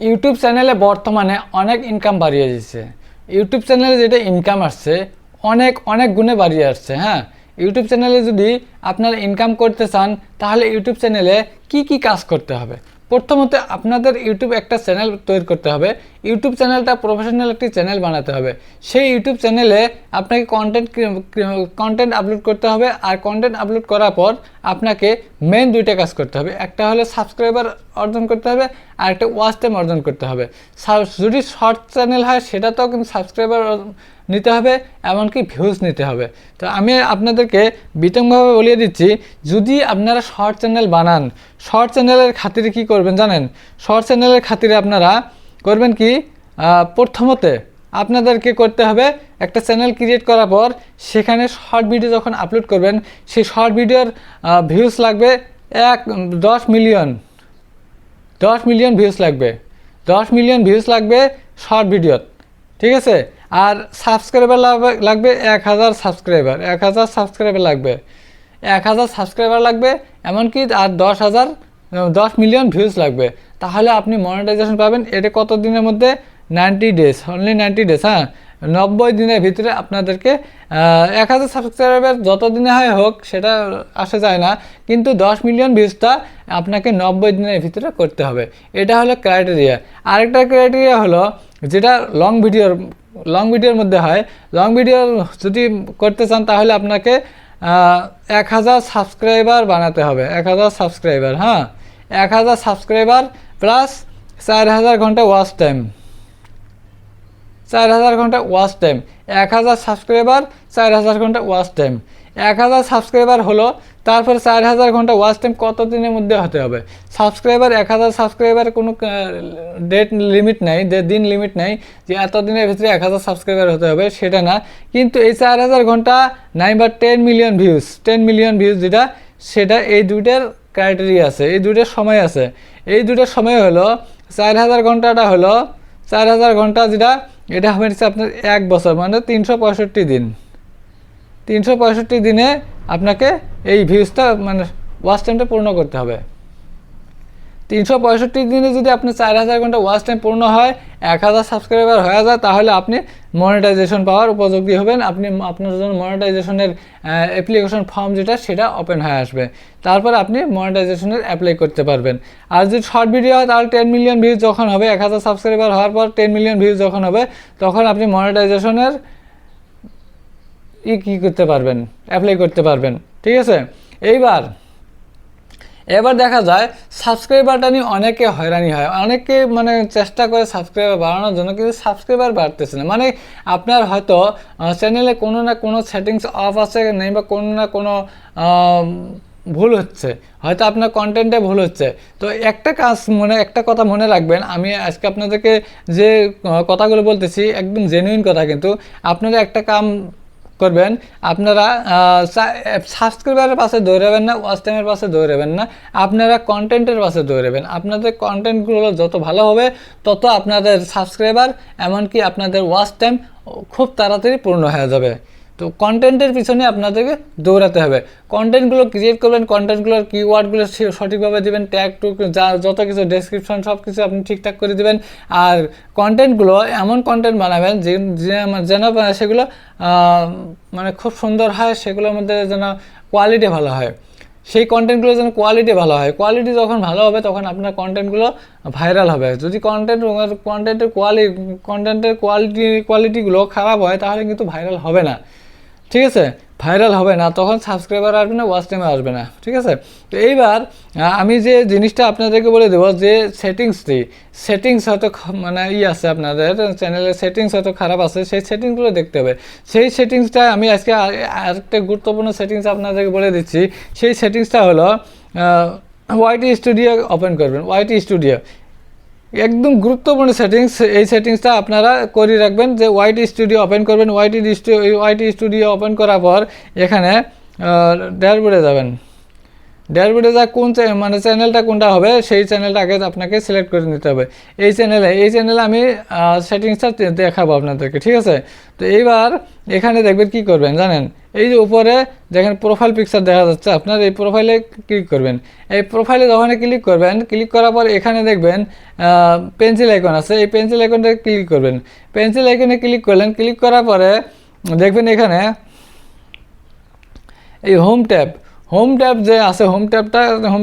YouTube চ্যানেলে বর্তমানে অনেক ইনকাম বাড়িয়ে দিচ্ছে। ইউটিউব চ্যানেলে যেটা ইনকাম আসছে অনেক অনেক গুণে বাড়িয়ে আসছে। হ্যাঁ, ইউটিউব চ্যানেলে যদি আপনারা ইনকাম করতে চান তাহলে ইউটিউব চ্যানেলে কি কি কাজ করতে হবে? প্রথমত আপনাদের ইউটিউব একটা চ্যানেল তৈরি করতে হবে। ইউটিউব চ্যানেলটা প্রফেশনাল একটি চ্যানেল বানাতে হবে। সেই ইউটিউব চ্যানেলে আপনাকে কন্টেন্ট আপলোড করতে হবে। আর কন্টেন্ট আপলোড করার পর আপনাকে মেন দুইটা কাজ করতে হবে। একটা হলো সাবস্ক্রাইবার অর্জন করতে হবে, আর একটা ওয়াচ টাইম অর্জন করতে হবে। যদি শর্ট চ্যানেল হয় সেটাতেও কিন্তু সাবস্ক্রাইবার নিতে হবে, এমনকি ভিউজ নিতে হবে। তো আমি আপনাদেরকে বিতংভাবে বলিয়ে দিচ্ছি, যদি আপনারা শর্ট চ্যানেল বানান, শর্ট চ্যানেলের খাতিরে কি করবেন জানেন? শর্ট চ্যানেলের খাতিরে আপনারা করবেন কি, প্রথমতে আপনাদেরকে করতে হবে একটা চ্যানেল ক্রিয়েট করার পর সেখানে শর্ট ভিডিও যখন আপলোড করবেন, সেই শর্ট ভিডিওর ভিউজ লাগবে 10 মিলিয়ন ভিউজ লাগবে। 10 মিলিয়ন ভিউজ লাগবে শর্ট ভিডিওর, ঠিক আছে? আর সাবস্ক্রাইবার লাগবে 1000 সাবস্ক্রাইবার। 1000 সাবস্ক্রাইবার লাগবে, 1000 সাবস্ক্রাইবার লাগবে, এমনকি আর 10 মিলিয়ন ভিউজ লাগবে। তাহলে আপনি মনিটাইজেশন পাবেন। এটা কত দিনের মধ্যে? 90 ডেজ, অনলি 90 ডেজ। হ্যাঁ, 90 দিনের ভিতরে আপনাদেরকে 1000 সাবস্ক্রাইবার যত দিনে হয় হোক সেটা আসা যায় না, কিন্তু 10 মিলিয়ন ভিউজটা আপনাকে 90 দিনের ভিতরে করতে হবে। এটা হলো ক্রাইটেরিয়া। আরেকটা ক্রাইটেরিয়া হলো যেটা লং ভিডিওর মধ্যে হয়। লং ভিডিও যদি করতে চান তাহলে আপনাকে 1000 সাবস্ক্রাইবার বানাতে হবে। 1000 সাবস্ক্রাইবার, হ্যাঁ, 1000 সাবস্ক্রাইবার প্লাস 4000 ঘন্টা ওয়াচ টাইম। 4000 ঘন্টা ওয়াচ টাইম, 1000 সাবস্ক্রাইবার, 4000 ঘন্টা ওয়াচ টাইম। 1000 সাবস্ক্রাইবার হলো, তারপর 4000 ঘন্টা ওয়াচ টাইম কত দিনের মধ্যে হতে হবে? সাবস্ক্রাইবার 1000 সাবস্ক্রাইবার কোনো ডেট লিমিট নাই, দিন লিমিট নাই যে এত দিনের ভিতরে 1000 সাবস্ক্রাইবার হতে হবে, সেটা না। কিন্তু এই 4000 ঘন্টা নাই বা 10 মিলিয়ন ভিউজ যেটা, সেটা এই দুইটার ক্রাইটেরিয়া আছে, এই দুইটার সময় আছে। এই দুইটার সময় হলো 4000 ঘন্টাটা হলো 4000 ঘন্টা যেটা, এটা হবে আপনার 1 বছর, মানে 365 দিন। 365 দিনে আপনাকে এই ভিউজটা মানে ওয়াচ টাইমটা পূর্ণ করতে হবে। 365 দিনে যদি আপনি 4000 ঘন্টা ওয়াচ টাইম পূর্ণ হয়, 1000 সাবস্ক্রাইবার হয়ে যায়, তাহলে আপনি মনিটাইজেশন পাওয়ার উপযোগী হবেন। আপনার জন্য মনিটাইজেশনের অ্যাপ্লিকেশন ফর্ম যেটা, সেটা ওপেন হয়ে আসবে। তারপর আপনি মনিটাইজেশনের অ্যাপ্লাই করতে পারবেন। আর যদি শর্ট ভিডিও হয় তাহলে 10 মিলিয়ন ভিউজ যখন হবে, 1000 সাবস্ক্রাইবার হওয়ার পর 10 মিলিয়ন ভিউজ যখন হবে, তখন আপনি মনিটাইজেশনের কি করতে পারবেন, অ্যাপ্লাই করতে পারবেন, ঠিক আছে? এবার দেখা যায় সাবস্ক্রাইবারটা নিয়ে অনেকে হয়রানি হয়। অনেকে মানে চেষ্টা করে সাবস্ক্রাইবার বাড়ানোর জন্য, কিন্তু সাবস্ক্রাইবার বাড়তেছে না। মানে আপনার হয়তো চ্যানেলে কোনো না কোনো সেটিংস অফ আছে, নেই বা কোনো না কোনো ভুল হচ্ছে, হয়তো আপনার কন্টেন্টে ভুল হচ্ছে। তো একটা কথা মনে রাখবেন, আমি আজকে আপনাদেরকে যে কথাগুলো বলতেছি একদম জেনুইন কথা, কিন্তু আপনারা একটা কাম করবেন, আপনারা সাবস্ক্রাইবারের পাশে দৌড়াবেন না, ওয়াচ টাইমের পাশে দৌড়াবেন না, আপনারা কন্টেন্টের পাশে দৌড়াবেন। আপনাদের কন্টেন্টগুলো যত ভালো হবে, তত আপনাদের সাবস্ক্রাইবার, এমনকি আপনাদের ওয়াচ টাইম খুব তাড়াতাড়ি পূর্ণ হয়ে যাবে। তো কন্টেন্টের পিছনে আপনাদেরকে দৌড়াতে হবে। কন্টেন্টগুলো ক্রিয়েট করবেন, কন্টেন্টগুলোর কিওয়ার্ডগুলো সঠিকভাবে দেবেন, ট্যাগ যত কিছু ডেসক্রিপশন সব কিছু আপনি ঠিকঠাক করে দেবেন। আর কন্টেন্টগুলো এমন কন্টেন্ট বানাবেন যেন সেগুলো মানে খুব সুন্দর হয়, সেগুলোর মধ্যে যেন কোয়ালিটি ভালো হয়। সেই কন্টেন্টগুলো যেন কোয়ালিটি ভালো হয়। কোয়ালিটি যখন ভালো হবে তখন আপনার কন্টেন্টগুলো ভাইরাল হবে। যদি কন্টেন্টের কোয়ালিটিগুলো খারাপ হয়, তাহলে কিন্তু ভাইরাল হবে না, ঠিক আছে? ভাইরাল হবে না, তখন সাবস্ক্রাইবার আসবে না, ওয়াচ টাইমে আসবে না, ঠিক আছে? তো এইবার আমি যে জিনিসটা আপনাদেরকে বলে দেবো, যে সেটিংস হয়তো মানে আছে, আপনাদের চ্যানেলের সেটিংস হয়তো খারাপ আছে, সেই সেটিংসগুলো দেখতে হবে। সেই সেটিংসটা আমি আজকে আরেকটা গুরুত্বপূর্ণ সেটিংস আপনাদেরকে বলে দিচ্ছি। সেই সেটিংসটা হলো ওয়াইটি স্টুডিও ওপেন করবেন। ওয়াইটি স্টুডিও একদম গুরুত্বপূর্ণ সেটিংস। এই সেটিংসটা আপনারা করে রাখবেন, যে ওয়াইটি স্টুডিও ওপেন করবেন। ওয়াইটি স্টুডিও ওপেন করার পর এখানে ড্যাশবোর্ডে যাবেন। ড্যাশবোর্ডে যা মানে চ্যানেলটা কোনটা হবে, সেই চ্যানেলটা আগে আপনাকে সিলেক্ট করে নিতে হবে। এই চ্যানেলে আমি সেটিংসটা দেখাবো আপনাদেরকে, ঠিক আছে? তো এইবার এখানে দেখবেন কি করবেন জানেন, এই যে উপরে দেখেন প্রোফাইল পিকচার দেখা যাচ্ছে, আপনার এই প্রোফাইলে ক্লিক করবেন। এই প্রোফাইলে যখন ক্লিক করবেন, ক্লিক করার পর এখানে দেখবেন পেন্সিল আইকন আছে, এই পেন্সিল আইকনটা ক্লিক করবেন। পেন্সিল আইকনে ক্লিক করলেন, ক্লিক করার পরে দেখবেন এখানে এই হোম ট্যাব যে আছে, হোম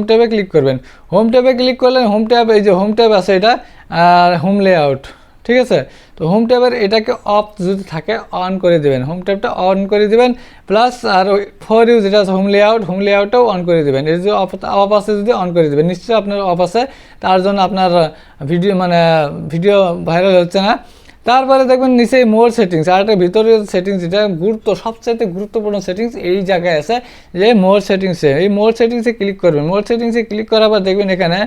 ট্যাবে ক্লিক করবেন। হোম ট্যাবে ক্লিক করলেন, হোম ট্যাব এই যে হোম ট্যাব আছে এটা, আর হোম লেআউট, ঠিক আছে। তো হোম ট্যাবের এটাকে অফ যদি থাকে অন করে দেবেন, হোম ট্যাবটা অন করে দিবেন। প্লাস আর ওই ফর ইউ যেটা আছে হোম লেআউটটাও অন করে দেবেন। এই যে অফ আছে যদি অন করে দেবেন, নিশ্চয়ই আপনার অফ আছে, তার জন্য আপনার ভিডিও ভাইরাল হচ্ছে না। তারপরে দেখবেন নিচে মোর সেটিংস, আর একটা ভিতরে সেটিংস, যেটা সবচাইতে গুরুত্বপূর্ণ সেটিংস এই জায়গায় আছে, যে মোর সেটিংসে, এই মোর সেটিংসে ক্লিক করবেন। মোর সেটিংসে ক্লিক করার পর দেখবেন এখানে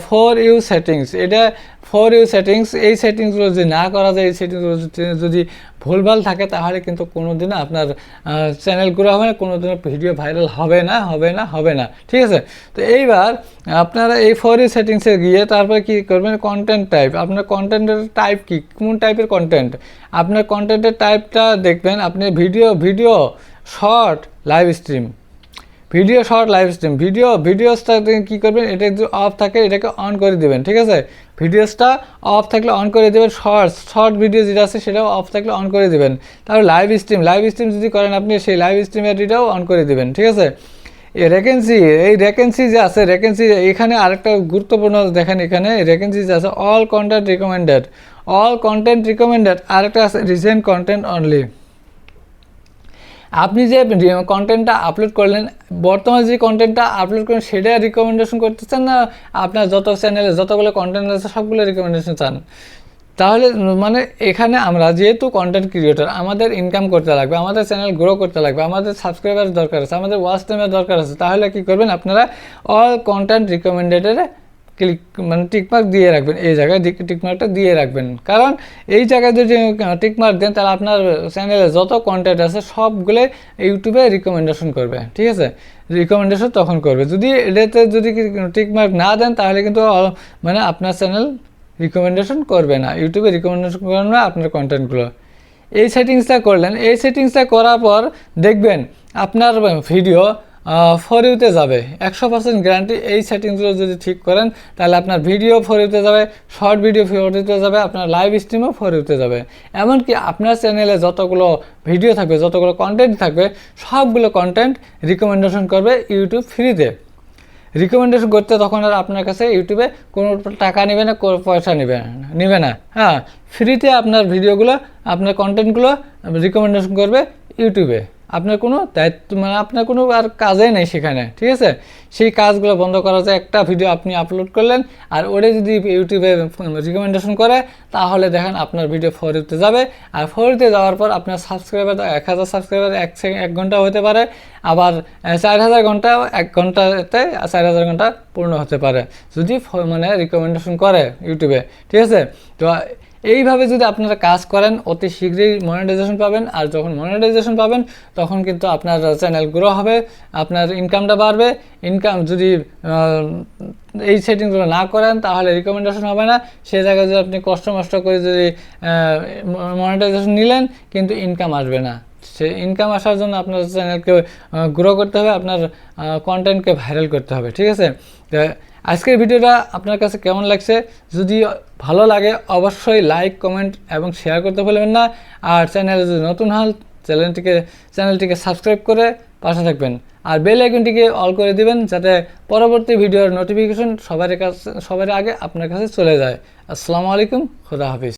ফর ইউ সেটিংস, এটা ফর ইউ সেটিংস, এই সেটিংসগুলো যদি না করা যায়, এই সেটিংসগুলো যদি ভুলভাল থাকে, তাহলে কিন্তু কোনোদিনও আপনার চ্যানেল গ্রো হবে না, কোনোদিনও ভিডিও ভাইরাল হবে না, ঠিক আছে। তো এইবার আপনারা এই ফর ইউ সেটিংসে গিয়ে তারপরে কী করবেন, কন্টেন্ট টাইপ, আপনার কন্টেন্টের টাইপ কী, কোন টাইপের কন্টেন্ট, আপনার কন্টেন্টের টাইপটা দেখবেন আপনি ভিডিও শর্ট লাইভ স্ট্রিম, ভিডিওসটা কী করবেন, এটা যদি অফ থাকে এটাকে অন করে দেবেন, ঠিক আছে। ভিডিওসটা অফ থাকলে অন করে দেবেন, শর্ট ভিডিও যেটা আছে সেটাও অফ থাকলে অন করে দেবেন। তারপর লাইভ স্ট্রিম যদি করেন আপনি, সেই লাইভ স্ট্রিমের এটাও অন করে দেবেন, ঠিক আছে। এই রেকেন্সি যে আছে, এখানে আরেকটা গুরুত্বপূর্ণ দেখেন, এখানে রেকেন্সি যে আছে অল কন্টেন্ট রিকমেন্ডেড, আরেকটা আছে রিসেন্ট কন্টেন্ট অনলি। আপনি যে কন্টেন্টটা আপলোড করলেন, বর্তমানে যে কন্টেন্টটা আপলোড করেন সেটা রিকমেন্ডেশন করতেছেন, না আপনার যত চ্যানেলে যতগুলো কন্টেন্ট আছে সবগুলো রিকমেন্ডেশন চান? তাহলে মানে এখানে আমরা যেহেতু কন্টেন্ট ক্রিয়েটর, আমাদের ইনকাম করতে লাগবে, আমাদের চ্যানেল গ্রো করতে লাগবে, আমাদের সাবস্ক্রাইবার দরকার আছে, আমাদের ওয়াচ টাইমের দরকার আছে, তাহলে কী করবেন, আপনারা অল কন্টেন্ট রিকমেন্ডেডের টিকমার্ক দিয়ে রাখবেন, এই জায়গায় টিকমার্কটা দিয়ে রাখবেন। কারণ এই জায়গায় যদি টিকমার্ক দেন, তাহলে আপনার চ্যানেলে যত কন্টেন্ট আছে সবগুলো ইউটিউবে রিকমেন্ডেশন করবে, ঠিক আছে। রিকমেন্ডেশন তখন করবে। যদি এটাতে যদি টিকমার্ক না দেন, তাহলে কিন্তু আপনার চ্যানেল রিকমেন্ডেশন করবে না, ইউটিউবে রিকমেন্ডেশন করবে না আপনার কন্টেন্টগুলো। এই সেটিংসটা করলেন, এই সেটিংসটা করার পর দেখবেন আপনার ভিডিও ফর ইউতে যাবে, 100% গ্যারান্টি। এই সেটিংসগুলো যদি ঠিক করেন, তাহলে আপনার ভিডিও ফর ইউতে যাবে, শর্ট ভিডিও ফর ইউতে যাবে, আপনার লাইভ স্ট্রিমও ফর ইউতে যাবে। এমনকি আপনার চ্যানেলে যতগুলো ভিডিও থাকবে, যতগুলো কন্টেন্ট থাকবে, সবগুলো কন্টেন্ট রিকমেন্ডেশন করবে ইউটিউব ফ্রিতে। রিকমেন্ডেশন করতে তখন আর আপনার কাছে ইউটিউবে কোনো টাকা নেবে না, পয়সা নেবে না, হ্যাঁ, ফ্রিতে আপনার ভিডিওগুলো, আপনার কন্টেন্টগুলো রিকমেন্ডেশন করবে ইউটিউবে। আপনার কোনো দায়িত্ব আপনার কোনো আর কাজই নেই সেখানে, ঠিক আছে। সেই কাজগুলো বন্ধ করা যায়। একটা ভিডিও আপনি আপলোড করলেন, আর ওটা যদি ইউটিউবে রিকমেন্ডেশন করে, তাহলে দেখেন আপনার ভিডিও ফর ইউতে যাবে। আর ফর ইউতে যাওয়ার পর আপনার সাবস্ক্রাইবার 1000 সাবস্ক্রাইবার 1 ঘন্টা হতে পারে, আবার 4000 ঘন্টা, 1 ঘন্টাতে 4000 ঘন্টা পূর্ণ হতে পারে, যদি রিকমেন্ডেশন করে ইউটিউবে, ঠিক আছে। তো এইভাবে যদি আপনারা কাজ করেন, অতি শীঘ্রই মনিটাইজেশন পাবেন। আর যখন মনিটাইজেশন পাবেন, তখন কিন্তু আপনার চ্যানেল গ্রো হবে, আপনার ইনকামটা বাড়বে। ইনকাম যদি এই সেটিংসগুলো না করেন, তাহলে রিকমেন্ডেশন হবে না। সে জায়গায় যদি আপনি কষ্ট করে যদি মনিটাইজেশন নিলেন, কিন্তু ইনকাম আসবে না। সে ইনকাম আসার জন্য আপনার চ্যানেলকে গ্রো করতে হবে, আপনার কন্টেন্টকে ভাইরাল করতে হবে, ঠিক আছে। আজকের ভিডিওটা আপনার কাছে কেমন লাগছে? যদি ভালো লাগে অবশ্যই লাইক, কমেন্ট এবং শেয়ার করতে ভুলবেন না। আর চ্যানেলে যদি নতুন হন, চ্যানেলটিকে সাবস্ক্রাইব করে পাশে থাকবেন, আর বেল আইকনটিকে অল করে দিবেন, যাতে পরবর্তী ভিডিওর নোটিফিকেশন সবার আগে আপনার কাছে চলে যায়। আসসালামু আলাইকুম, খোদা হাফিজ।